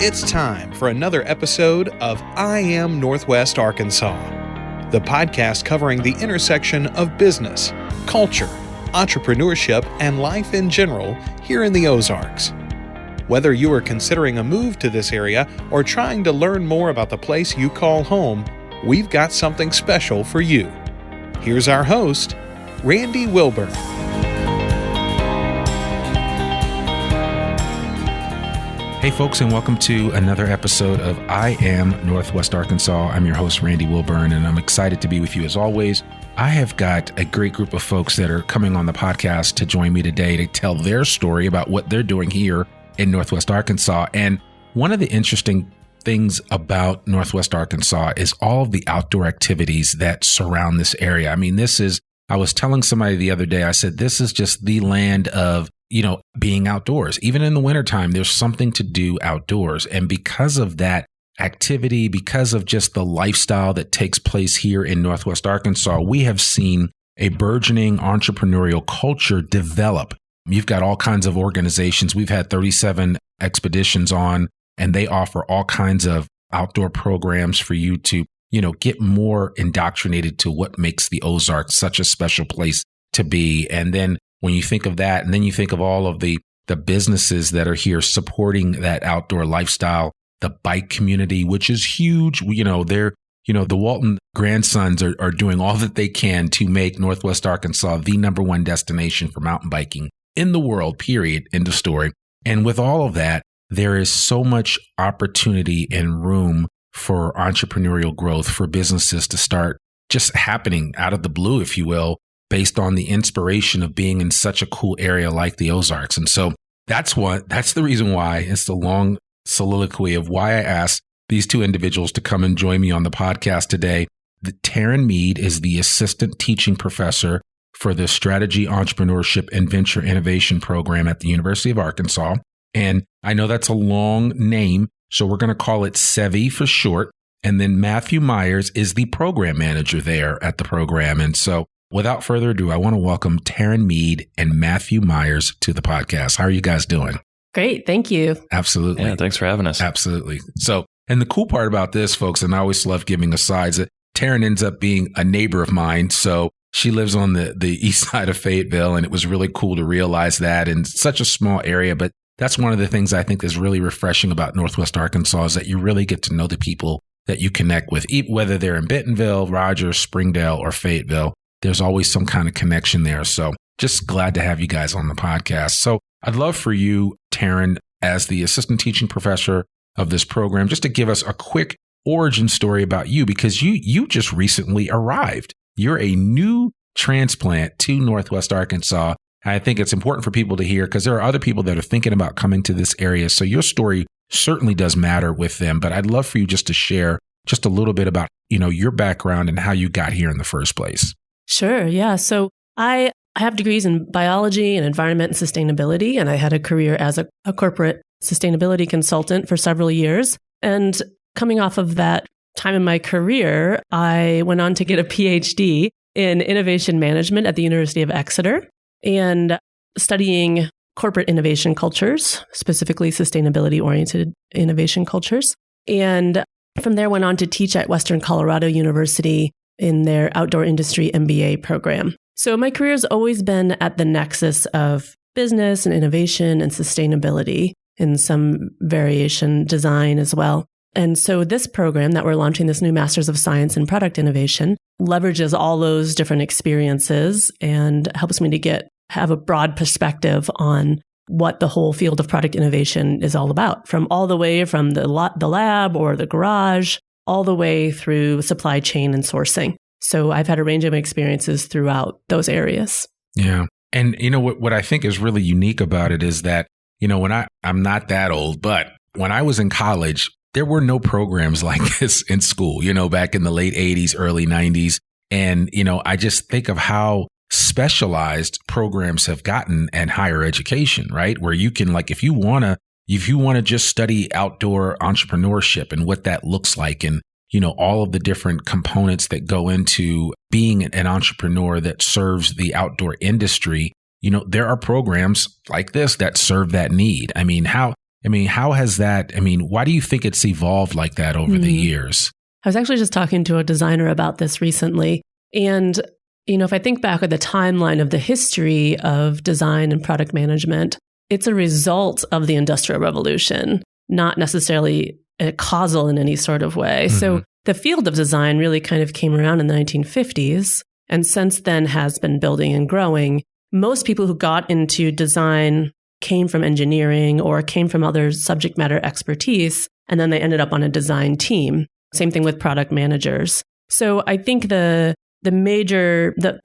It's time for another episode of I Am Northwest Arkansas, the podcast covering the intersection of business, culture, entrepreneurship, and life in general here in the Ozarks. Whether you are considering a move to this area or trying to learn more about the place you call home, we've got something special for you. Here's our host, Randy Wilburn. Hey folks, and welcome to another episode of I Am Northwest Arkansas. I'm your host, Randy Wilburn, and I'm excited to be with you as always. I have got a great group of folks that are coming on the podcast to join me today to tell their story about what they're doing here in Northwest Arkansas. And one of the interesting things about Northwest Arkansas is all of the outdoor activities that surround this area. I mean, I was telling somebody the other day, I said, this is just the land of being outdoors. Even in the wintertime, there's something to do outdoors. And because of that activity, because of just the lifestyle that takes place here in Northwest Arkansas, we have seen a burgeoning entrepreneurial culture develop. You've got all kinds of organizations. We've had 37 expeditions on, and they offer all kinds of outdoor programs for you to, get more indoctrinated to what makes the Ozarks such a special place to be. And then when you think of that, and then you think of all of the businesses that are here supporting that outdoor lifestyle, the bike community, which is huge. The Walton grandsons are doing all that they can to make Northwest Arkansas the number one destination for mountain biking in the world, period, end of story. And with all of that, there is so much opportunity and room for entrepreneurial growth, for businesses to start just happening out of the blue, if you will, based on the inspiration of being in such a cool area like the Ozarks. And so that's the reason why. It's the long soliloquy of why I asked these two individuals to come and join me on the podcast today. Taryn Mead is the assistant teaching professor for the Strategy, Entrepreneurship, and Venture Innovation program at the University of Arkansas. And I know that's a long name, so we're going to call it SEVI for short. And then Matthew Myers is the program manager there at the program. And so without further ado, I want to welcome Taryn Mead and Matthew Myers to the podcast. How are you guys doing? Great. Thank you. Absolutely. Yeah, thanks for having us. Absolutely. So, and the cool part about this, folks, and I always love giving asides, that Taryn ends up being a neighbor of mine. So she lives on the east side of Fayetteville, and it was really cool to realize that in such a small area. But that's one of the things I think is really refreshing about Northwest Arkansas is that you really get to know the people that you connect with, whether they're in Bentonville, Rogers, Springdale, or Fayetteville. There's always some kind of connection there. So just glad to have you guys on the podcast. So I'd love for you, Taryn, as the assistant teaching professor of this program, just to give us a quick origin story about you, because you just recently arrived. You're a new transplant to Northwest Arkansas. I think it's important for people to hear because there are other people that are thinking about coming to this area. So your story certainly does matter with them. But I'd love for you just to share just a little bit about, your background and how you got here in the first place. Sure. Yeah. So I have degrees in biology and environment and sustainability, and I had a career as a corporate sustainability consultant for several years. And coming off of that time in my career, I went on to get a PhD in innovation management at the University of Exeter and studying corporate innovation cultures, specifically sustainability-oriented innovation cultures. And from there, went on to teach at Western Colorado University in their outdoor industry MBA program. So my career has always been at the nexus of business and innovation and sustainability, in some variation design as well. And so this program that we're launching, this new Masters of Science in Product Innovation, leverages all those different experiences and helps me to have a broad perspective on what the whole field of product innovation is all about, from all the way from the lab or the garage, all the way through supply chain and sourcing. So I've had a range of experiences throughout those areas. Yeah. And what I think is really unique about it is that, when I'm not that old, but when I was in college, there were no programs like this in school, back in the late 80s, early 90s. And, I just think of how specialized programs have gotten in higher education, right? Where you can, like, if you want to just study outdoor entrepreneurship and what that looks like, and, all of the different components that go into being an entrepreneur that serves the outdoor industry, there are programs like this that serve that need. I mean, how I mean, how has that, I mean, why do you think it's evolved like that over the years? I was actually just talking to a designer about this recently. And, if I think back at the timeline of the history of design and product management, it's a result of the Industrial Revolution, not necessarily causal in any sort of way. So the field of design really kind of came around in the 1950s, and since then has been building and growing. Most people who got into design came from engineering or came from other subject matter expertise, and then they ended up on a design team. Same thing with product managers. So I think the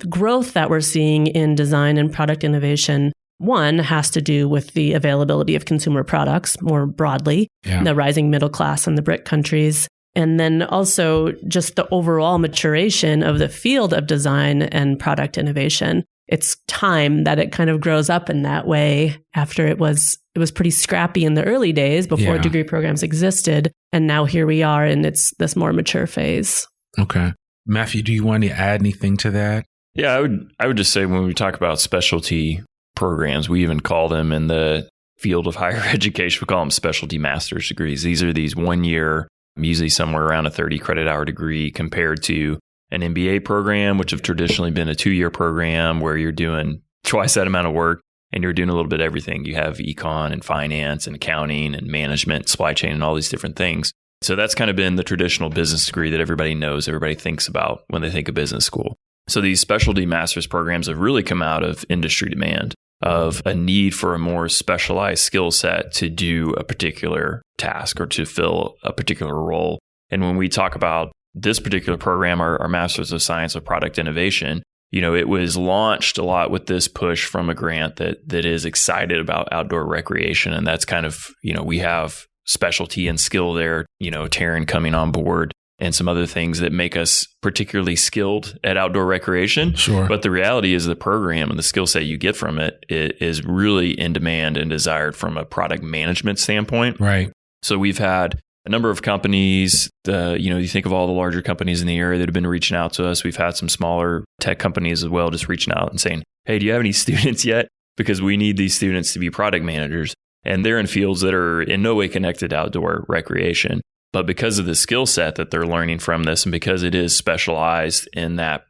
growth that we're seeing in design and product innovation, one, has to do with the availability of consumer products more broadly, the rising middle class in the BRIC countries, and then also just the overall maturation of the field of design and product innovation. It's time that it kind of grows up in that way after it was pretty scrappy in the early days before degree programs existed. And now here we are in this more mature phase. Okay. Matthew, do you want to add anything to that? Yeah, I would just say when we talk about specialty programs, we even call them in the field of higher education, we call them specialty master's degrees. These are these 1 year, usually somewhere around a 30 credit hour degree compared to an MBA program, which have traditionally been a 2-year program where you're doing twice that amount of work and you're doing a little bit of everything. You have econ and finance and accounting and management, supply chain, and all these different things. So that's kind of been the traditional business degree that everybody knows, everybody thinks about when they think of business school. So these specialty master's programs have really come out of industry demand, of a need for a more specialized skill set to do a particular task or to fill a particular role. And when we talk about this particular program, our Masters of Science of Product Innovation, it was launched a lot with this push from a grant that is excited about outdoor recreation. And that's kind of, we have specialty and skill there, Taryn coming on board and some other things that make us particularly skilled at outdoor recreation. Sure. But the reality is the program and the skill set you get from it is really in demand and desired from a product management standpoint. Right. So we've had a number of companies, you think of all the larger companies in the area that have been reaching out to us. We've had some smaller tech companies as well, just reaching out and saying, hey, do you have any students yet? Because we need these students to be product managers. And they're in fields that are in no way connected to outdoor recreation. But because of the skill set that they're learning from this, and because it is specialized in that,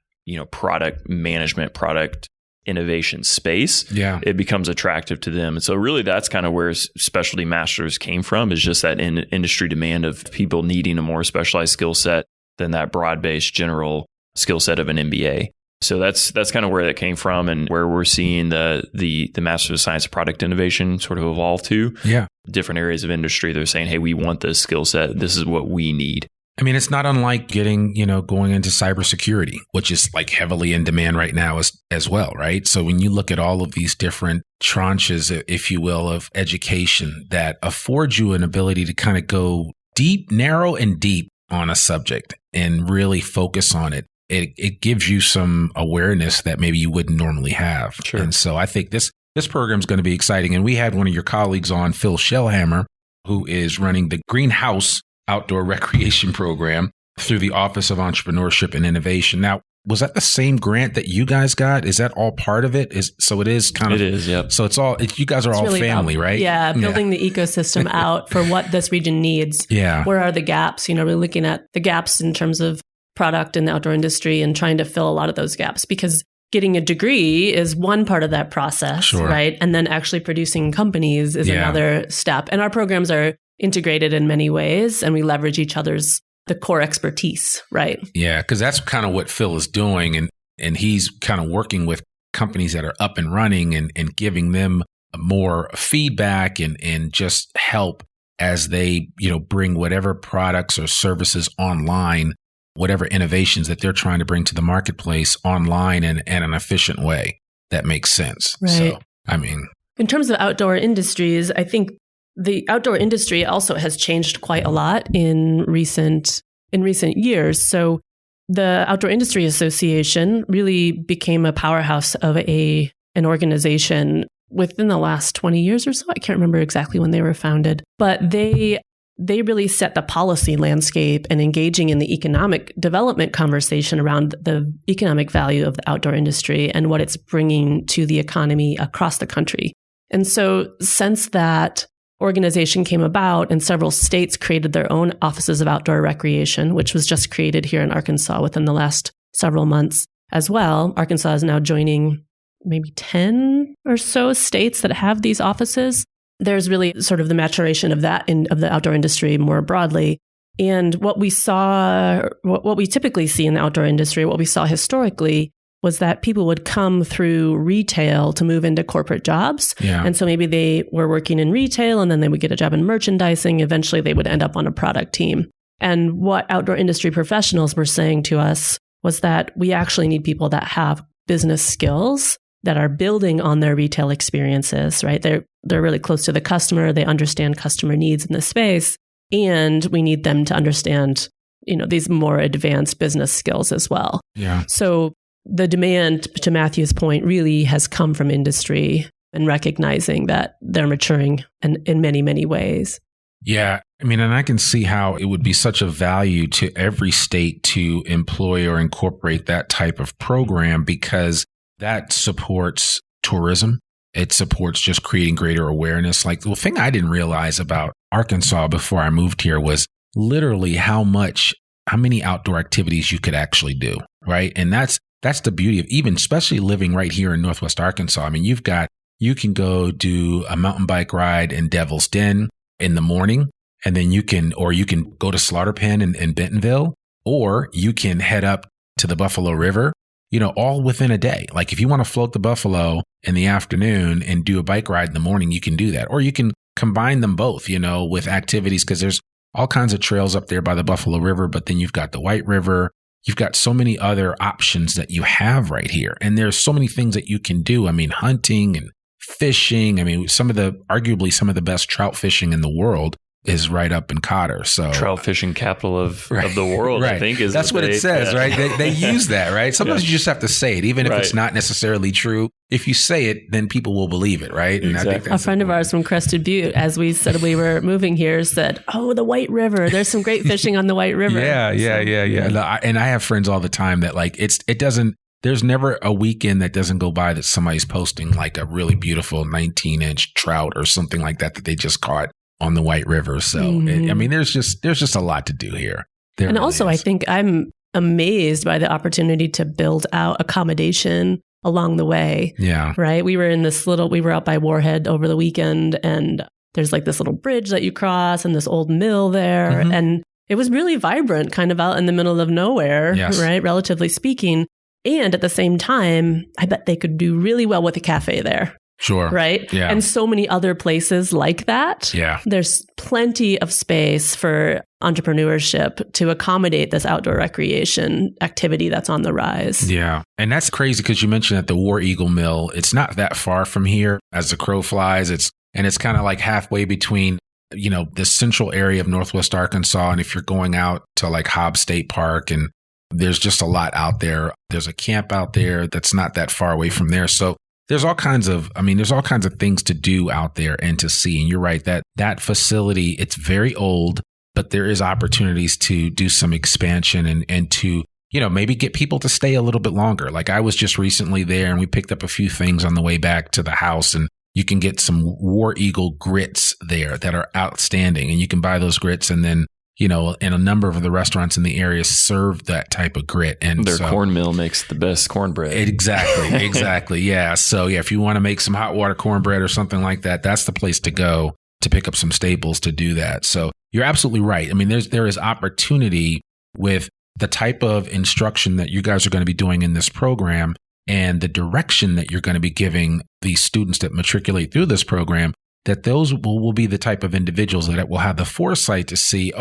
product management, product innovation space, it becomes attractive to them. And so really that's kind of where specialty masters came from, is just that industry demand of people needing a more specialized skill set than that broad-based general skill set of an MBA. So that's kind of where that came from, and where we're seeing the Masters of Science of Product Innovation sort of evolve to. Yeah. Different areas of industry, they're saying, hey, we want this skill set. This is what we need. I mean, it's not unlike going into cybersecurity, which is like heavily in demand right now as well, right? So when you look at all of these different tranches, if you will, of education that afford you an ability to kind of go deep, narrow and deep on a subject and really focus on it, it gives you some awareness that maybe you wouldn't normally have. Sure. And so I think this program is going to be exciting. And we had one of your colleagues on, Phil Shellhammer, who is running the Greenhouse Outdoor Recreation Program through the Office of Entrepreneurship and Innovation. Now, was that the same grant that you guys got? Is that all part of it? It is, yep. So you guys are all really family, right? Yeah, building the ecosystem out for what this region needs. Yeah. Where are the gaps? We're looking at the gaps in terms of product in the outdoor industry and trying to fill a lot of those gaps, because getting a degree is one part of that process, sure, right? And then actually producing companies is another step. And our programs are integrated in many ways, and we leverage each other's the core expertise, right? Yeah, because that's kind of what Phil is doing. And he's kind of working with companies that are up and running and giving them more feedback and just help as they, bring whatever products or services online, whatever innovations that they're trying to bring to the marketplace online in an efficient way that makes sense. Right. So, I mean, in terms of outdoor industries, I think the outdoor industry also has changed quite a lot in recent years. So the Outdoor Industry Association really became a powerhouse of an organization within the last 20 years or so. I can't remember exactly when they were founded, but they really set the policy landscape and engaging in the economic development conversation around the economic value of the outdoor industry and what it's bringing to the economy across the country. And so since that organization came about and several states created their own offices of outdoor recreation, which was just created here in Arkansas within the last several months as well. Arkansas is now joining maybe 10 or so states that have these offices. There's really sort of the maturation of that of the outdoor industry more broadly. And what we typically see in the outdoor industry, what we saw historically, was that people would come through retail to move into corporate jobs. Yeah. And so maybe they were working in retail and then they would get a job in merchandising. Eventually they would end up on a product team. And what outdoor industry professionals were saying to us was that we actually need people that have business skills, that are building on their retail experiences, right? They're really close to the customer. They understand customer needs in the space. And we need them to understand, these more advanced business skills as well. Yeah. So the demand, to Matthew's point, really has come from industry and recognizing that they're maturing in many, many ways. Yeah. I mean, and I can see how it would be such a value to every state to employ or incorporate that type of program, because that supports tourism. It supports just creating greater awareness. Like, the thing I didn't realize about Arkansas before I moved here was literally how many outdoor activities you could actually do, right? And that's the beauty of even, especially living right here in Northwest Arkansas. I mean, you can go do a mountain bike ride in Devil's Den in the morning, and then you can go to Slaughter Pen in Bentonville, or you can head up to the Buffalo River, all within a day. Like, if you want to float the buffalo in the afternoon and do a bike ride in the morning, you can do that. Or you can combine them both, with activities, because there's all kinds of trails up there by the Buffalo River, but then you've got the White River. You've got so many other options that you have right here. And there's so many things that you can do. I mean, hunting and fishing. I mean, arguably some of the best trout fishing in the world is right up in Cotter. So trout fishing capital of the world, right. I think is that's what it says, right? They use that, right? Sometimes you just have to say it, even if it's not necessarily true. If you say it, then people will believe it, right? And exactly. I think that's a friend of ours from Crested Butte, as we said we were moving here, said, "Oh, the White River. There's some great fishing on the White River." Yeah. And I have friends all the time that there's never a weekend that doesn't go by that somebody's posting like a really beautiful 19-inch trout or something like that they just caught on the White River. So, there's just a lot to do here. And really also, I think I'm amazed by the opportunity to build out accommodation along the way. Yeah. Right. We were out by Warhead over the weekend, and there's like this little bridge that you cross and this old mill there. Mm-hmm. And it was really vibrant, kind of out in the middle of nowhere, right? Relatively speaking. And at the same time, I bet they could do really well with a cafe there. Sure. Right? Yeah. And so many other places like that. Yeah. There's plenty of space for entrepreneurship to accommodate this outdoor recreation activity that's on the rise. Yeah. And that's crazy because you mentioned that the War Eagle Mill, it's not that far from here as the crow flies. It's kind of like halfway between, the central area of Northwest Arkansas. And if you're going out to like Hobbs State Park, and there's just a lot out there. There's a camp out there that's not that far away from there. So there's all kinds of things to do out there and to see. And you're right, that facility, it's very old, but there is opportunities to do some expansion and to, maybe get people to stay a little bit longer. Like, I was just recently there and we picked up a few things on the way back to the house, and you can get some War Eagle grits there that are outstanding, and you can buy those grits, and then in a number of the restaurants in the area serve that type of grit. And their corn mill makes the best cornbread. Exactly. Yeah. So if you want to make some hot water cornbread or something like that, that's the place to go to pick up some staples to do that. So you're absolutely right. I mean, there is opportunity with the type of instruction that you guys are going to be doing in this program and the direction that you're going to be giving these students that matriculate through this program, that those will be the type of individuals that will have the foresight to see,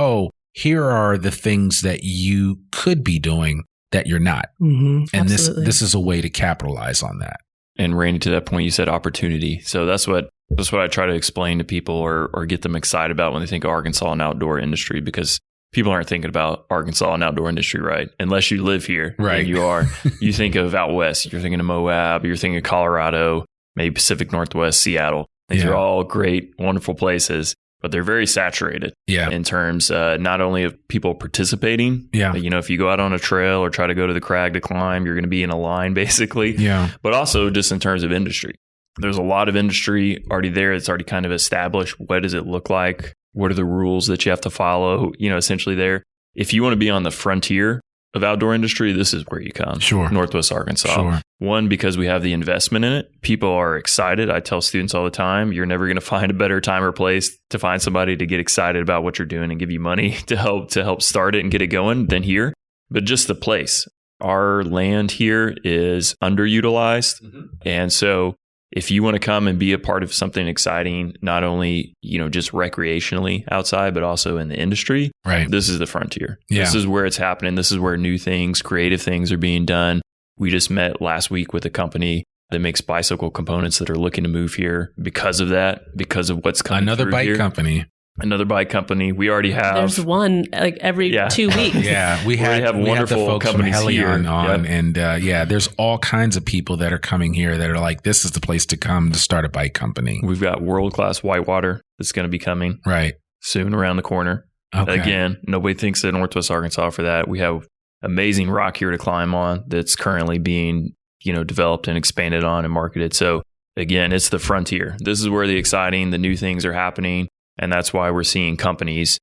here are the things that you could be doing that you're not. Mm-hmm, and this is a way to capitalize on that. And Randy, to that point, you said opportunity. So that's what I try to explain to people or get them excited about when they think of Arkansas and outdoor industry, because people aren't thinking about Arkansas and outdoor industry, right? Unless you live here. Right. You are. You think of out west, you're thinking of Moab, you're thinking of Colorado, maybe Pacific Northwest, Seattle. These are all great, wonderful places, but they're very saturated in terms not only of people participating. Yeah. If you go out on a trail or try to go to the crag to climb, you're going to be in a line basically. Yeah. But also just in terms of industry. There's a lot of industry already there. It's already kind of established. What does it look like? What are the rules that you have to follow? Essentially there. If you want to be on the frontier of outdoor industry, this is where you come. Sure. Northwest Arkansas. Sure. One, because we have the investment in it. People are excited. I tell students all the time, you're never going to find a better time or place to find somebody to get excited about what you're doing and give you money to help start it and get it going than here. But just the place. Our land here is underutilized. Mm-hmm. And so if you want to come and be a part of something exciting, not only, just recreationally outside, but also in the industry, right? This is the frontier. Yeah. This is where it's happening. This is where new things, creative things are being done. We just met last week with a company that makes bicycle components that are looking to move here because of that, because of what's coming Another through bike here. company. Another bike company. We already have. There's one like every 2 weeks. Yeah, we have wonderful the folks from companies Helion here. on, Yep. and there's all kinds of people that are coming here that are like, this is the place to come to start a bike company. We've got world-class whitewater that's going to be coming right soon around the corner. Okay. Again, nobody thinks of Northwest Arkansas for that. We have amazing rock here to climb on that's currently being, developed and expanded on and marketed. So again, it's the frontier. This is where the exciting, the new things are happening. And that's why we're seeing companies,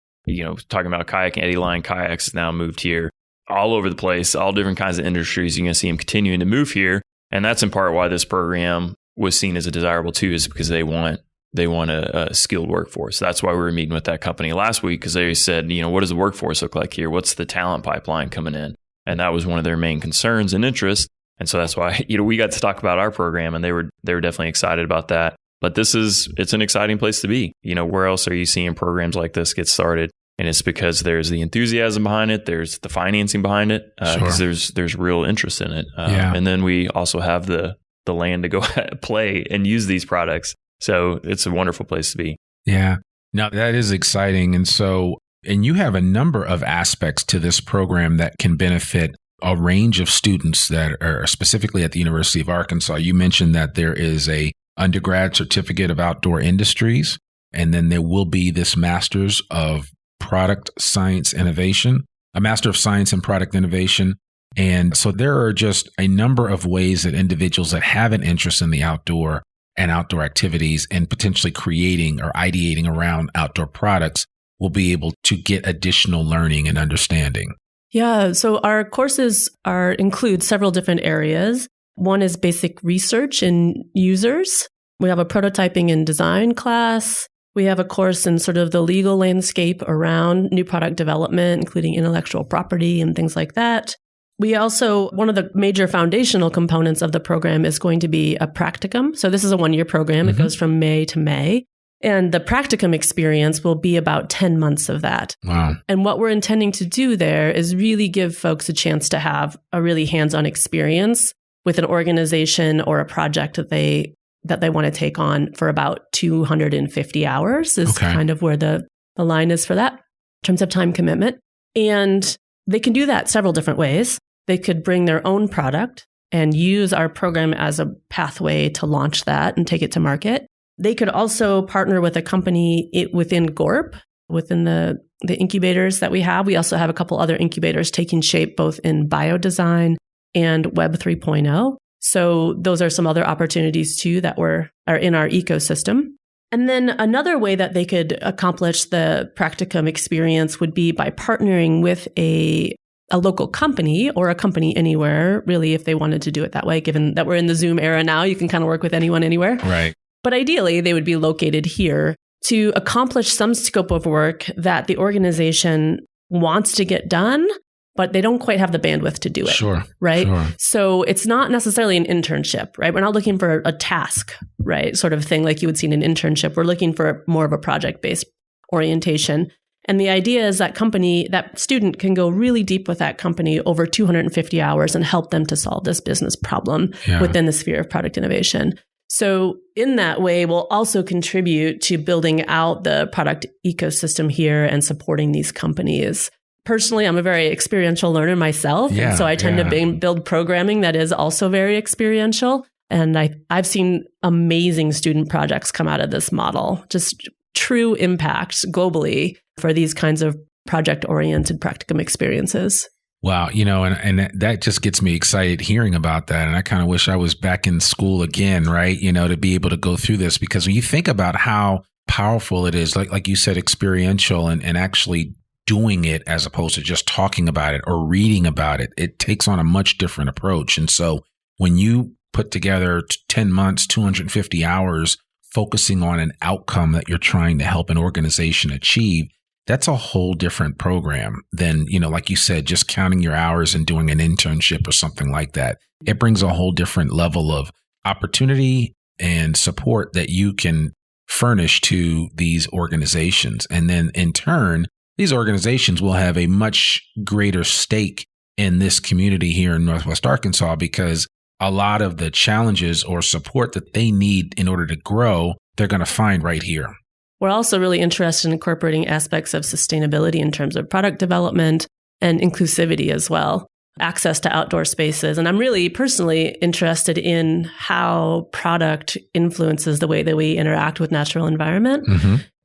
talking about kayaking, Eddy Line Kayaks now moved here all over the place, all different kinds of industries. You're going to see them continuing to move here. And that's in part why this program was seen as a desirable too, is because they want a skilled workforce. That's why we were meeting with that company last week, because they said, what does the workforce look like here? What's the talent pipeline coming in? And that was one of their main concerns and interests. And so that's why, we got to talk about our program, and they were definitely excited about that. But it's an exciting place to be. Where else are you seeing programs like this get started? And it's because there's the enthusiasm behind it. There's the financing behind it. Because there's real interest in it. And then we also have the land to go play and use these products. So it's a wonderful place to be. Yeah. Now that is exciting. And you have a number of aspects to this program that can benefit a range of students that are specifically at the University of Arkansas. You mentioned that there is a undergrad certificate of outdoor industries, and then there will be this master's of product science innovation, a master of science in product innovation. And so there are just a number of ways that individuals that have an interest in the outdoor and outdoor activities and potentially creating or ideating around outdoor products will be able to get additional learning and understanding. Yeah, so our courses include several different areas. One is basic research in users. We have a prototyping and design class. We have a course in sort of the legal landscape around new product development, including intellectual property and things like that. We also, one of the major foundational components of the program is going to be a practicum. So this is a 1-year program. Mm-hmm. It goes from May to May. And the practicum experience will be about 10 months of that. Wow. And what we're intending to do there is really give folks a chance to have a really hands-on experience with an organization or a project that they want to take on for about 250 hours is kind of where the line is for that in terms of time commitment. And they can do that several different ways. They could bring their own product and use our program as a pathway to launch that and take it to market. They could also partner with a company within GORP, within the incubators that we have. We also have a couple other incubators taking shape both in biodesign and Web 3.0. So those are some other opportunities too that are in our ecosystem. And then another way that they could accomplish the practicum experience would be by partnering with a local company or a company anywhere, really, if they wanted to do it that way. Given that we're in the Zoom era now, you can kind of work with anyone anywhere. Right. But ideally, they would be located here to accomplish some scope of work that the organization wants to get done, but they don't quite have the bandwidth to do it. Sure. Right? Sure. So it's not necessarily an internship, right? We're not looking for a task, right? Sort of thing like you would see in an internship. We're looking for more of a project-based orientation. And the idea is that student can go really deep with that company over 250 hours and help them to solve this business problem within the sphere of product innovation. So in that way, we'll also contribute to building out the product ecosystem here and supporting these companies. Personally, I'm a very experiential learner myself. And so I tend to build programming that is also very experiential. And I've seen amazing student projects come out of this model, just true impact globally for these kinds of project-oriented practicum experiences. Wow. And that just gets me excited hearing about that. And I kind of wish I was back in school again, right? To be able to go through this, because when you think about how powerful it is, like you said, experiential and actually doing it as opposed to just talking about it or reading about it, it takes on a much different approach. And so when you put together 10 months, 250 hours, focusing on an outcome that you're trying to help an organization achieve, that's a whole different program than, like you said, just counting your hours and doing an internship or something like that. It brings a whole different level of opportunity and support that you can furnish to these organizations. And then in turn, these organizations will have a much greater stake in this community here in Northwest Arkansas, because a lot of the challenges or support that they need in order to grow, they're going to find right here. We're also really interested in incorporating aspects of sustainability in terms of product development and inclusivity as well, access to outdoor spaces. And I'm really personally interested in how product influences the way that we interact with natural environment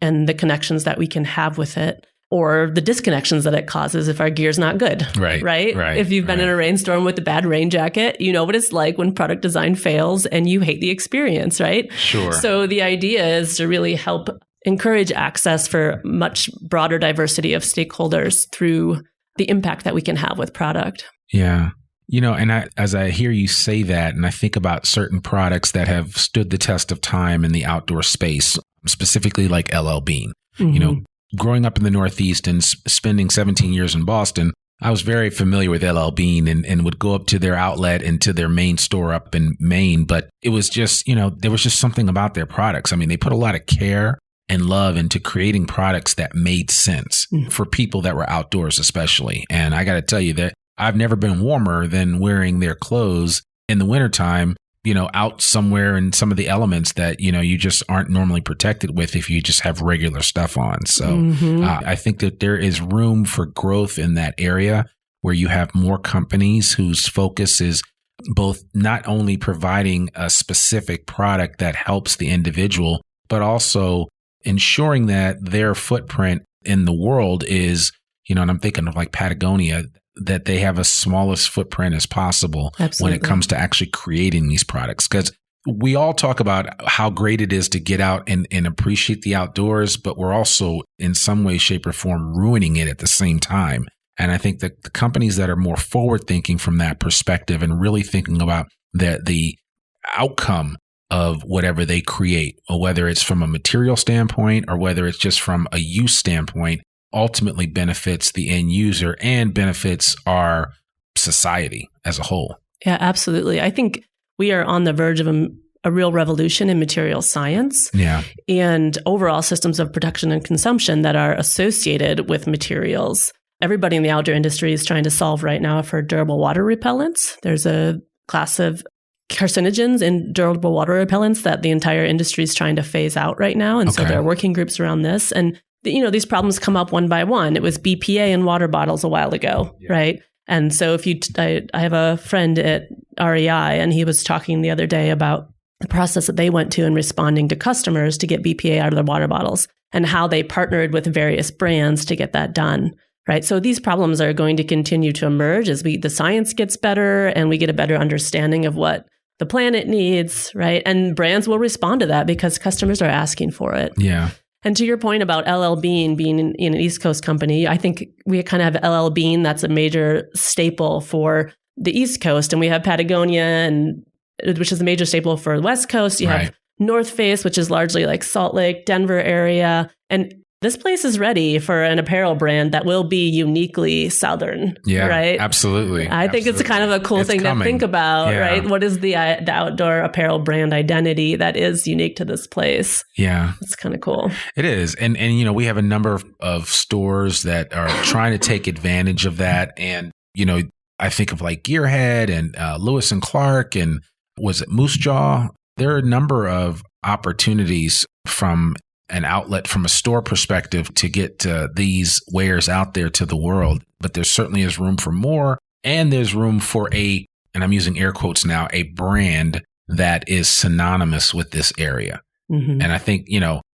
and the connections that we can have with it, or the disconnections that it causes if our gear's not good. Right. If you've been in a rainstorm with a bad rain jacket, you know what it's like when product design fails and you hate the experience, right? Sure. So the idea is to really help encourage access for much broader diversity of stakeholders through the impact that we can have with product. Yeah. And as I hear you say that, and I think about certain products that have stood the test of time in the outdoor space, specifically like LL Bean. Growing up in the Northeast and spending 17 years in Boston, I was very familiar with LL Bean and would go up to their outlet and to their main store up in Maine. But it was just, there was just something about their products. I mean, they put a lot of care and love into creating products that made sense for people that were outdoors, especially. And I got to tell you that I've never been warmer than wearing their clothes in the wintertime, out somewhere in some of the elements that, you just aren't normally protected with if you just have regular stuff on. So I think that there is room for growth in that area where you have more companies whose focus is both not only providing a specific product that helps the individual, but also ensuring that their footprint in the world is, and I'm thinking of like Patagonia, that they have a smallest footprint as possible when it comes to actually creating these products. Because we all talk about how great it is to get out and appreciate the outdoors, but we're also in some way, shape, or form ruining it at the same time. And I think that the companies that are more forward thinking from that perspective and really thinking about the outcome of whatever they create, or whether it's from a material standpoint or whether it's just from a use standpoint, ultimately benefits the end user and benefits our society as a whole. Yeah, absolutely. I think we are on the verge of a real revolution in material science and overall systems of production and consumption that are associated with materials. Everybody in the outdoor industry is trying to solve right now for durable water repellents. There's a class of carcinogens in durable water repellents that the entire industry is trying to phase out right now. And so there are working groups around this. And, these problems come up one by one. It was BPA in water bottles a while ago, right? And so I have a friend at REI, and he was talking the other day about the process that they went to in responding to customers to get BPA out of their water bottles and how they partnered with various brands to get that done. Right. So these problems are going to continue to emerge as the science gets better and we get a better understanding of what the planet needs. Right. And brands will respond to that because customers are asking for it. Yeah. And to your point about LL Bean being in an East Coast company, I think we kind of have LL Bean. That's a major staple for the East Coast. And we have Patagonia, which is a major staple for the West Coast. You have North Face, which is largely like Salt Lake, Denver area. And this place is ready for an apparel brand that will be uniquely Southern. Yeah, right? Absolutely. I think it's kind of a cool thing to think about, right? What is the outdoor apparel brand identity that is unique to this place? Yeah. It's kind of cool. It is. And we have a number of stores that are trying to take advantage of that. And, I think of like Gearhead and Lewis and Clark and was it Moose Jaw? There are a number of opportunities from an outlet from a store perspective to get these wares out there to the world. But there certainly is room for more. And there's room for and I'm using air quotes now, a brand that is synonymous with this area. Mm-hmm. And I think,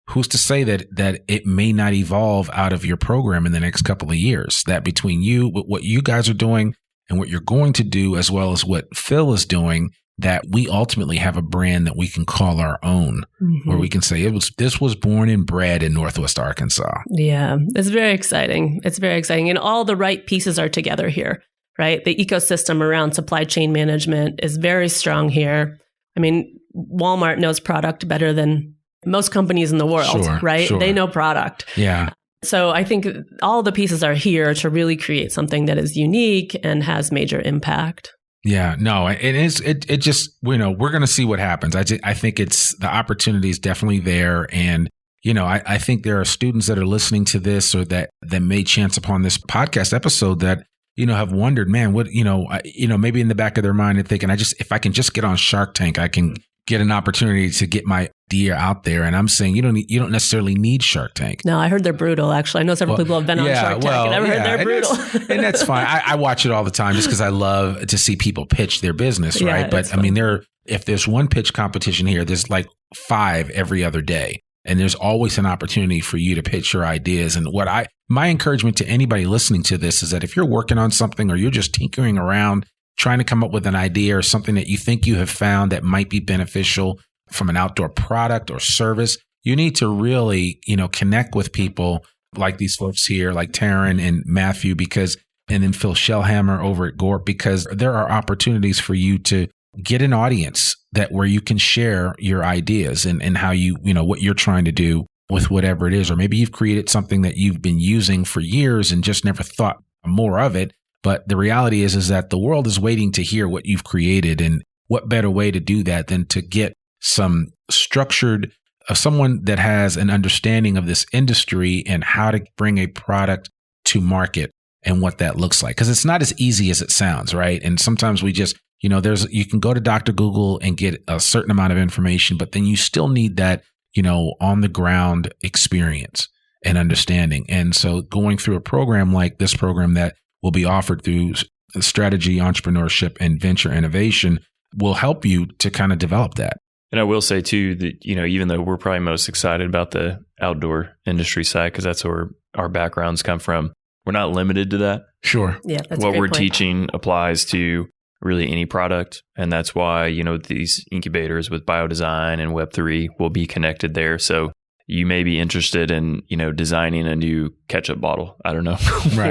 who's to say that it may not evolve out of your program in the next couple of years? That between you, what you guys are doing and what you're going to do, as well as what Phil is doing, that we ultimately have a brand that we can call our own, where we can say this was born and bred in Northwest Arkansas. Yeah, it's very exciting. It's very exciting. And all the right pieces are together here, right? The ecosystem around supply chain management is very strong here. I mean, Walmart knows product better than most companies in the world, right? Sure. They know product. Yeah. So I think all the pieces are here to really create something that is unique and has major impact. Yeah, no, it is. It just, we're going to see what happens. I think the opportunity is definitely there. And, I think there are students that are listening to this or that may chance upon this podcast episode that, have wondered, man, what, maybe in the back of their mind and thinking, if I can just get on Shark Tank, I can get an opportunity to get my idea out there. And I'm saying you don't necessarily need Shark Tank. No, I heard they're brutal, actually. I know several people have been on Shark Tank and I've heard they're brutal. And that's fine. I watch it all the time just because I love to see people pitch their business, right? Yeah, but I mean, if there's one pitch competition here, there's like 5 every other day. And there's always an opportunity for you to pitch your ideas. And my encouragement to anybody listening to this is that if you're working on something or you're just tinkering around, trying to come up with an idea or something that you think you have found that might be beneficial from an outdoor product or service, you need to really, connect with people like these folks here, like Taryn and Matthew, and then Phil Shellhammer over at Gorp, because there are opportunities for you to get an audience where you can share your ideas and how what you're trying to do with whatever it is. Or maybe you've created something that you've been using for years and just never thought more of it. But the reality is that the world is waiting to hear what you've created. And what better way to do that than to get some structured, someone that has an understanding of this industry and how to bring a product to market and what that looks like. Because it's not as easy as it sounds, right? And sometimes we just, you can go to Dr. Google and get a certain amount of information, but then you still need that, on the ground experience and understanding. And so going through a program like this program that will be offered through strategy, entrepreneurship, and venture innovation will help you to kind of develop that. And I will say too that, even though we're probably most excited about the outdoor industry side, because that's where our backgrounds come from, we're not limited to that. Sure. Yeah, that's what we're point. teaching applies to really any product. And that's why, these incubators with biodesign and Web3 will be connected there. So you may be interested in, designing a new ketchup bottle. I don't know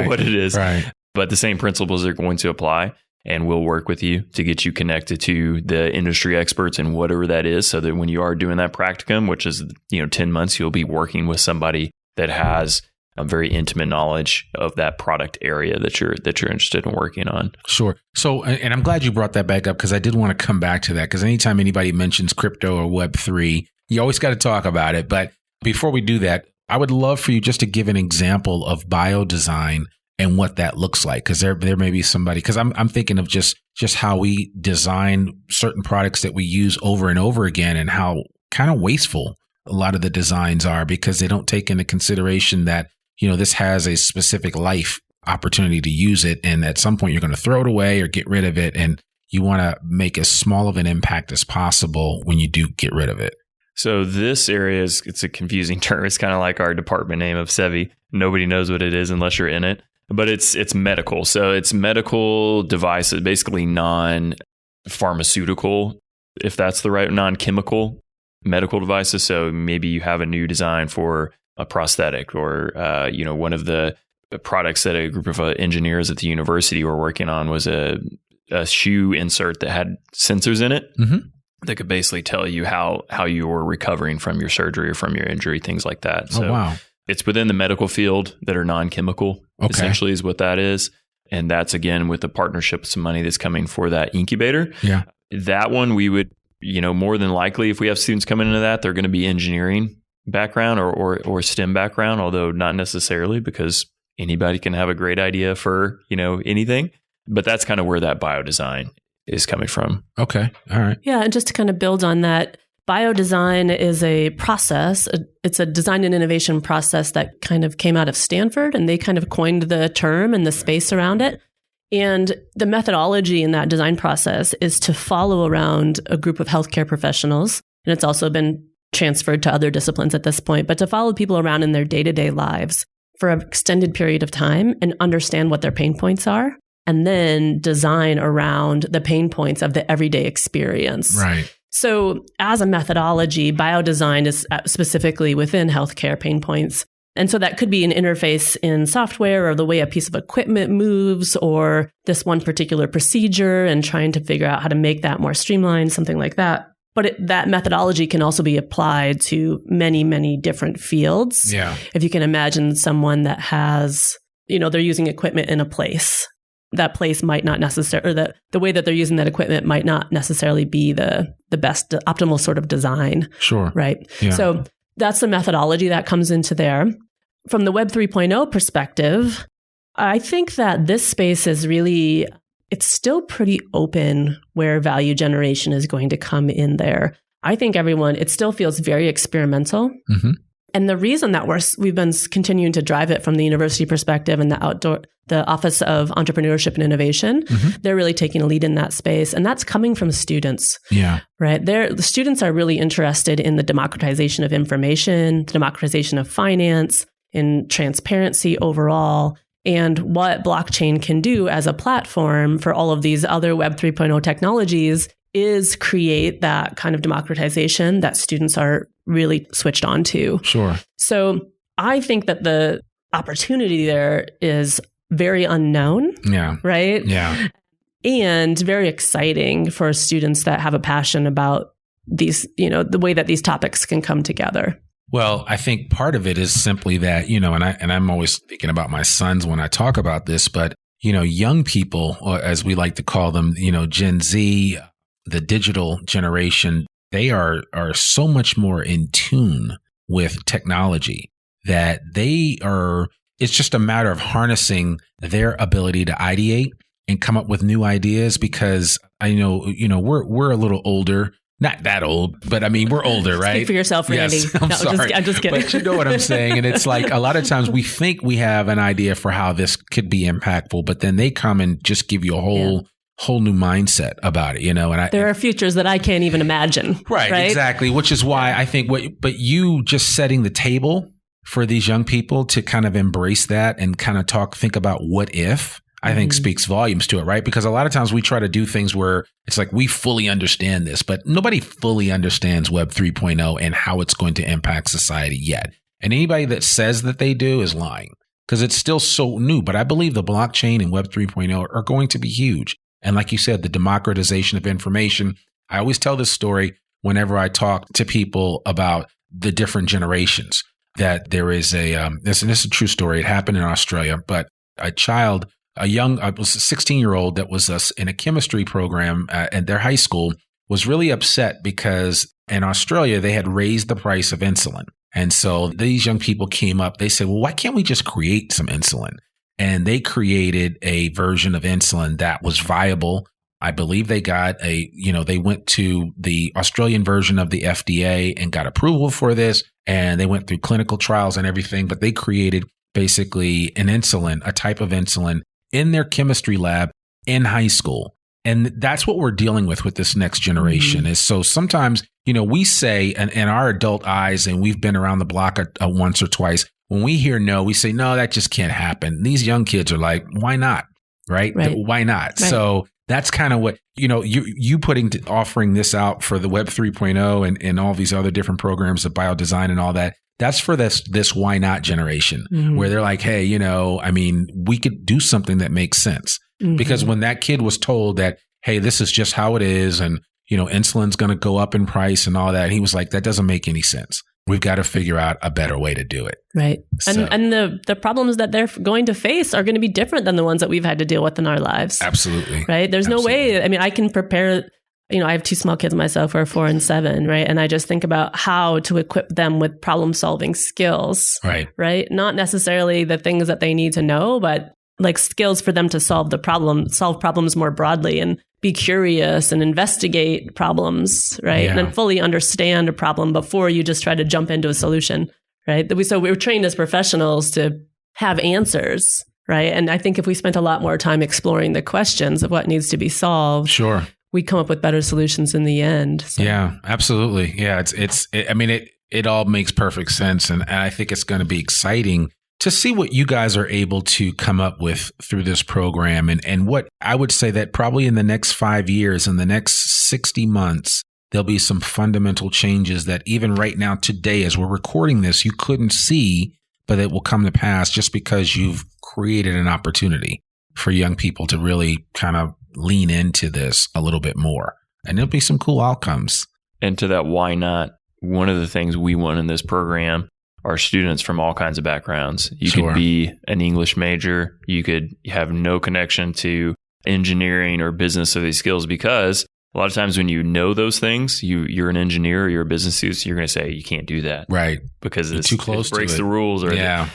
what it is, right. But the same principles are going to apply. And we'll work with you to get you connected to the industry experts and whatever that is, so that when you are doing that practicum, which is 10 months, you'll be working with somebody that has a very intimate knowledge of that product area that you're interested in working on. Sure. So, and I'm glad you brought that back up, because I did want to come back to that, because anytime anybody mentions crypto or Web3, you always got to talk about it. But before we do that, I would love for you just to give an example of biodesign and what that looks like, because there may be somebody, because I'm thinking of just how we design certain products that we use over and over again, and how kind of wasteful a lot of the designs are, because they don't take into consideration that, this has a specific life opportunity to use it. And at some point you're going to throw it away or get rid of it. And you want to make as small of an impact as possible when you do get rid of it. So this area it's a confusing term. It's kind of like our department name of SEVI. Nobody knows what it is unless you're in it. But it's medical. So it's medical devices, basically non-pharmaceutical, if that's the right, non-chemical medical devices. So maybe you have a new design for a prosthetic, or one of the products that a group of engineers at the university were working on was a shoe insert that had sensors in it that could basically tell you how you were recovering from your surgery or from your injury, things like that. So wow. It's within the medical field that are non-chemical, essentially is what that is. And that's, again, with the partnership, some money that's coming for that incubator. Yeah. That one, we would, more than likely, if we have students coming into that, they're going to be engineering background or STEM background, although not necessarily, because anybody can have a great idea for, anything. But that's kind of where that biodesign is coming from. Okay. All right. Yeah. And just to kind of build on that, biodesign is a process. It's a design and innovation process that kind of came out of Stanford, and they kind of coined the term and the space around it. And the methodology in that design process is to follow around a group of healthcare professionals. And it's also been transferred to other disciplines at this point, but to follow people around in their day-to-day lives for an extended period of time and understand what their pain points are, and then design around the pain points of the everyday experience. Right. So as a methodology, biodesign is specifically within healthcare pain points. And so that could be an interface in software or the way a piece of equipment moves or this one particular procedure and trying to figure out how to make that more streamlined, something like that. But that methodology can also be applied to many, many different fields. Yeah. If you can imagine someone that has, they're using equipment in a place. That place might not necessarily, or the way that they're using that equipment might not necessarily be the best, optimal sort of design. Sure. Right. Yeah. So that's the methodology that comes into there. From the Web 3.0 perspective, I think that this space is really, it's still pretty open where value generation is going to come in there. I think it still feels very experimental. Mm-hmm. And the reason that we've been continuing to drive it from the university perspective and the Office of Entrepreneurship and Innovation, they're really taking a lead in that space. And that's coming from students. Yeah. Right. The students are really interested in the democratization of information, the democratization of finance, in transparency overall, and what blockchain can do as a platform for all of these other Web 3.0 technologies is create that kind of democratization that students are really switched on to. Sure. So I think that the opportunity there is very unknown. Yeah. Right? Yeah. And very exciting for students that have a passion about these, the way that these topics can come together. Well, I think part of it is simply that, and I'm always thinking about my sons when I talk about this, but, young people, or as we like to call them, Gen Z, the digital generation, they are so much more in tune with technology that it's just a matter of harnessing their ability to ideate and come up with new ideas, because I know, we're a little older. Not that old, but I mean, we're older, right? Speak for yourself, Randy. Yes, I'm sorry. I'm just kidding. But you know what I'm saying? And it's like a lot of times we think we have an idea for how this could be impactful, but then they come and just give you a whole new mindset about it, And there are futures that I can't even imagine. Right? Exactly. Which is why I think but you just setting the table for these young people to kind of embrace that and kind of think about what if, I think speaks volumes to it, right? Because a lot of times we try to do things where it's like we fully understand this, but nobody fully understands Web 3.0 and how it's going to impact society yet. And anybody that says that they do is lying, because it's still so new. But I believe the blockchain and Web 3.0 are going to be huge. And like you said, the democratization of information. I always tell this story whenever I talk to people about the different generations, that there is this is a true story. It happened in Australia, but a 16-year-old that was in a chemistry program at their high school was really upset because in Australia, they had raised the price of insulin. And so these young people came up, they said, well, why can't we just create some insulin? And they created a version of insulin that was viable. I believe they got they went to the Australian version of the FDA and got approval for this. And they went through clinical trials and everything, but they created basically a type of insulin in their chemistry lab in high school. And that's what we're dealing with this next generation is. So sometimes, we say in our adult eyes, and we've been around the block once or twice, when we hear no, we say, no, that just can't happen. These young kids are like, why not? Right? Why not? Right. So that's kind of what, you offering this out for the Web 3.0 and all these other different programs of biodesign and all that. That's for this why not generation where they're like, hey, we could do something that makes sense. Because when that kid was told that, hey, this is just how it is, and, insulin's going to go up in price and all that, he was like, that doesn't make any sense. We've got to figure out a better way to do it. Right. So, and the problems that they're going to face are going to be different than the ones that we've had to deal with in our lives. Absolutely. Right. There's no way. I can prepare. I have 2 small kids myself who are 4 and 7, right? And I just think about how to equip them with problem solving skills, right? Not necessarily the things that they need to know, but like skills for them to solve problems more broadly and be curious and investigate problems, right? Yeah. And then fully understand a problem before you just try to jump into a solution, right? So we were trained as professionals to have answers, right? And I think if we spent a lot more time exploring the questions of what needs to be solved, we come up with better solutions in the end. So. Yeah, absolutely. Yeah, it all makes perfect sense. And I think it's going to be exciting to see what you guys are able to come up with through this program. And what I would say that probably in the next 5 years, in the next 60 months, there'll be some fundamental changes that even right now today, as we're recording this, you couldn't see, but it will come to pass just because you've created an opportunity for young people to really kind of lean into this a little bit more. And there'll be some cool outcomes. And to that why not, one of the things we want in this program are students from all kinds of backgrounds. You Sure. could be an English major. You could have no connection to engineering or business of these skills, because a lot of times when you know those things, you're an engineer or you're a business student, so you're going to say you can't do that. Right. Because You're too close it breaks to it. the rules, or Yeah.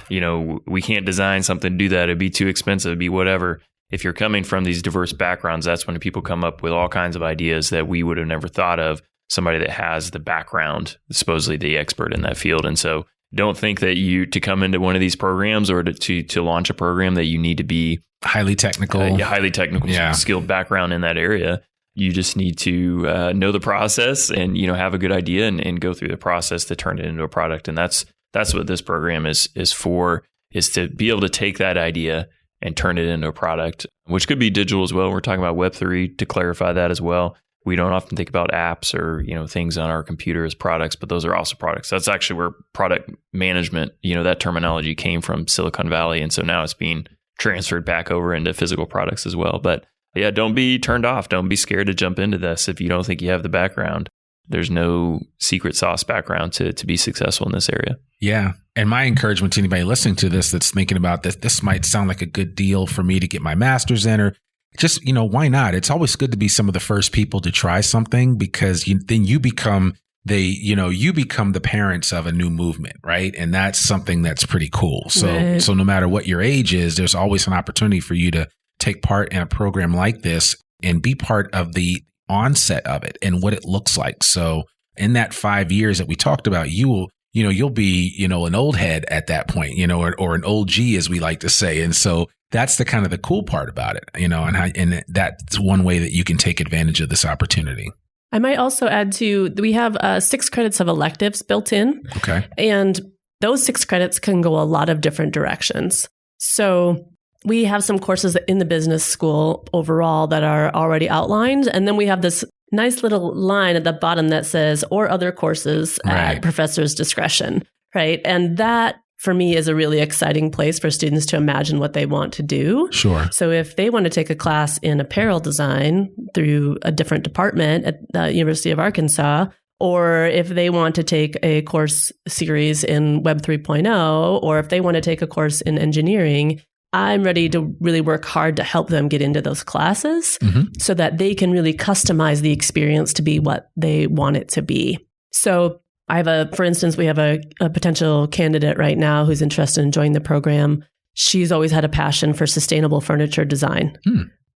we can't design something to do that. It'd be too expensive, it'd be whatever. If you're coming from these diverse backgrounds, that's when people come up with all kinds of ideas that we would have never thought of. Somebody that has the background, supposedly the expert in that field. And so don't think that to come into one of these programs or to launch a program that you need to be Highly technical. Yeah. skilled background in that area. You just need to know the process and have a good idea and go through the process to turn it into a product. And that's what this program is for, is to be able to take that idea and turn it into a product, which could be digital as well. We're talking about Web3 to clarify that as well. We don't often think about apps or things on our computer as products, but those are also products. That's actually where product management, that terminology came from Silicon Valley, and so now it's being transferred back over into physical products as well. But yeah, don't be turned off. Don't be scared to jump into this if you don't think you have the background. There's no secret sauce background to be successful in this area. Yeah. And my encouragement to anybody listening to this that's thinking about this might sound like a good deal for me to get my master's in, or just, why not? It's always good to be some of the first people to try something, because then you become the parents of a new movement, right? And that's something that's pretty cool. So no matter what your age is, there's always an opportunity for you to take part in a program like this and be part of the onset of it and what it looks like. So in that 5 years that we talked about, you'll be, an old head at that point, or an old G, as we like to say. And so that's the kind of the cool part about it, and that's one way that you can take advantage of this opportunity. I might also add we have 6 credits of electives built in. Okay. And those 6 credits can go a lot of different directions. So we have some courses in the business school overall that are already outlined. And then we have this nice little line at the bottom that says, or other courses at professor's discretion, right? And that, for me, is a really exciting place for students to imagine what they want to do. Sure. So if they want to take a class in apparel design through a different department at the University of Arkansas, or if they want to take a course series in Web 3.0, or if they want to take a course in engineering, I'm ready to really work hard to help them get into those classes so that they can really customize the experience to be what they want it to be. So for instance, we have a potential candidate right now who's interested in joining the program. She's always had a passion for sustainable furniture design.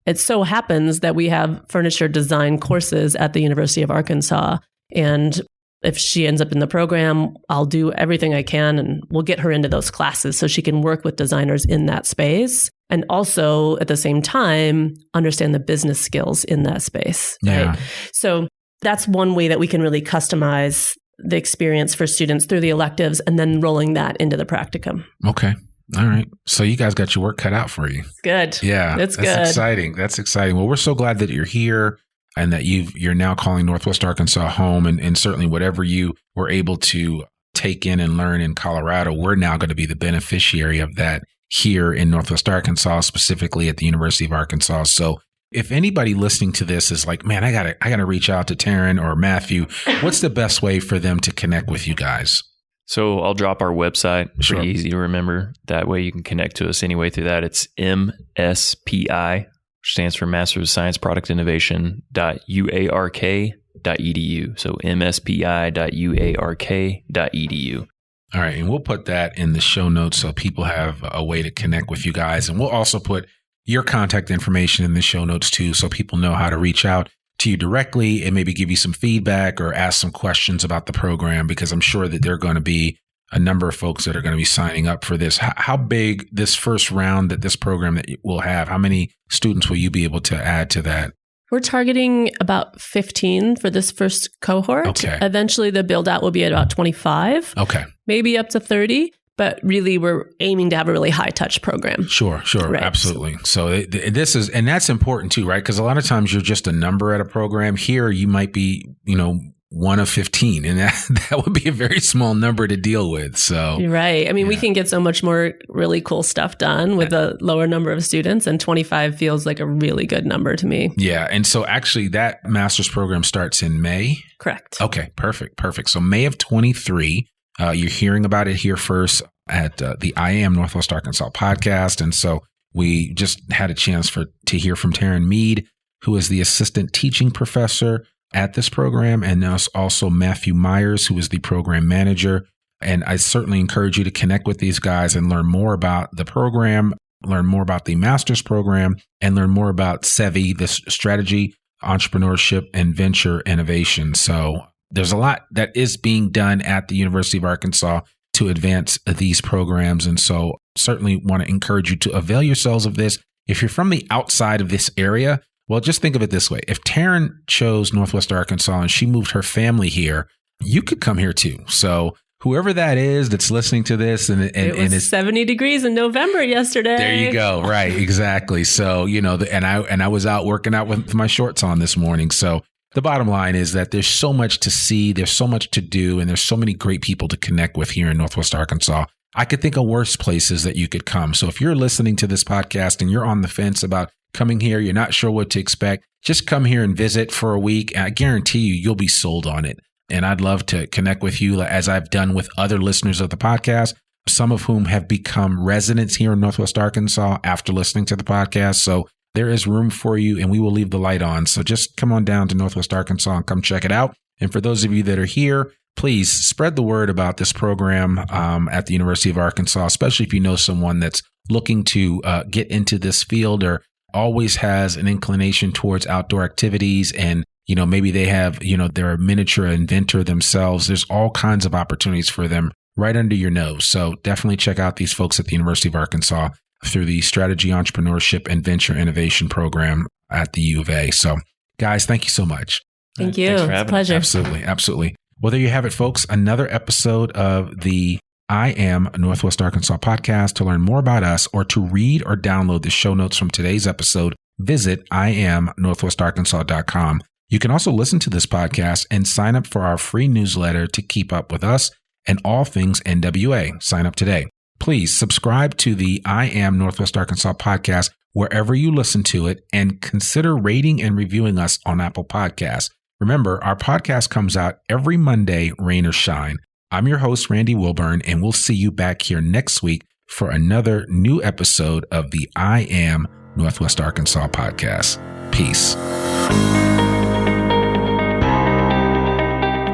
It so happens that we have furniture design courses at the University of Arkansas. And if she ends up in the program, I'll do everything I can and we'll get her into those classes so she can work with designers in that space. And also at the same time, understand the business skills in that space. Yeah. Right? So that's one way that we can really customize the experience for students through the electives and then rolling that into the practicum. Okay. All right. So you guys got your work cut out for you. Good. Yeah. That's good. That's exciting. Well, we're so glad that you're here and that you're now calling Northwest Arkansas home, and certainly whatever you were able to take in and learn in Colorado, we're now going to be the beneficiary of that here in Northwest Arkansas, specifically at the University of Arkansas. So if anybody listening to this is like, man, I gotta reach out to Taryn or Matthew, what's the best way for them to connect with you guys? So I'll drop our website. Sure. Pretty easy to remember. That way you can connect to us anyway through that. It's MSPI, which stands for Master of Science Product Innovation.uark.edu. So mspi.uark.edu. All right. And we'll put that in the show notes so people have a way to connect with you guys. And we'll also put your contact information in the show notes too, so people know how to reach out to you directly and maybe give you some feedback or ask some questions about the program, because I'm sure that there are going to be a number of folks that are going to be signing up for this. How big this first round that this program that will have, how many students will you be able to add to that? We're targeting about 15 for this first cohort. Okay. Eventually, the build out will be at about 25. Okay. Maybe up to 30. But really, we're aiming to have a really high touch program. Sure. Right. Absolutely. So this is, and that's important too, right? Because a lot of times you're just a number at a program. Here, you might be, one of 15, and that would be a very small number to deal with. So, right. I mean, we can get so much more really cool stuff done with a lower number of students, and 25 feels like a really good number to me. Yeah. And so actually that master's program starts in May. Correct. Okay. Perfect. So May of 23. You're hearing about it here first at the I Am Northwest Arkansas podcast. And so we just had a chance to hear from Taryn Mead, who is the assistant teaching professor at this program, and also Matthew Myers, who is the program manager. And I certainly encourage you to connect with these guys and learn more about the program, learn more about the master's program, and learn more about SEVI, the strategy, entrepreneurship, and venture innovation. So there's a lot that is being done at the University of Arkansas to advance these programs. And so certainly want to encourage you to avail yourselves of this. If you're from the outside of this area, well, just think of it this way. If Taryn chose Northwest Arkansas and she moved her family here, you could come here too. So whoever that is that's listening to this, and it's 70 degrees in November yesterday. There you go. Right. Exactly. So, and I was out working out with my shorts on this morning. So the bottom line is that there's so much to see, there's so much to do, and there's so many great people to connect with here in Northwest Arkansas. I could think of worse places that you could come. So if you're listening to this podcast and you're on the fence about coming here, you're not sure what to expect, just come here and visit for a week. And I guarantee you'll be sold on it. And I'd love to connect with you, as I've done with other listeners of the podcast, some of whom have become residents here in Northwest Arkansas after listening to the podcast. So there is room for you, and we will leave the light on. So just come on down to Northwest Arkansas and come check it out. And for those of you that are here, please spread the word about this program at the University of Arkansas, especially if you know someone that's looking to get into this field or always has an inclination towards outdoor activities, and maybe they have, they're a miniature inventor themselves. There's all kinds of opportunities for them right under your nose. So definitely check out these folks at the University of Arkansas through the Strategy, Entrepreneurship, and Venture Innovation program at the U of A. So guys, thank you so much. Thank you. Thanks for it's a having pleasure. Absolutely. Well, there you have it, folks. Another episode of the I Am Northwest Arkansas podcast. To learn more about us or to read or download the show notes from today's episode, visit iamnorthwestarkansas.com. You can also listen to this podcast and sign up for our free newsletter to keep up with us and all things NWA. Sign up today. Please subscribe to the I Am Northwest Arkansas podcast wherever you listen to it, and consider rating and reviewing us on Apple Podcasts. Remember, our podcast comes out every Monday, rain or shine. I'm your host, Randy Wilburn, and we'll see you back here next week for another new episode of the I Am Northwest Arkansas podcast. Peace.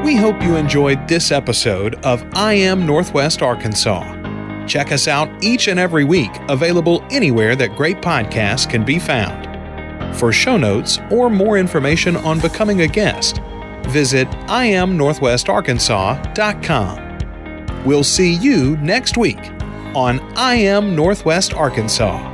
We hope you enjoyed this episode of I Am Northwest Arkansas. Check us out each and every week, available anywhere that great podcasts can be found. For show notes or more information on becoming a guest, visit iamnorthwestarkansas.com. We'll see you next week on I Am Northwest Arkansas.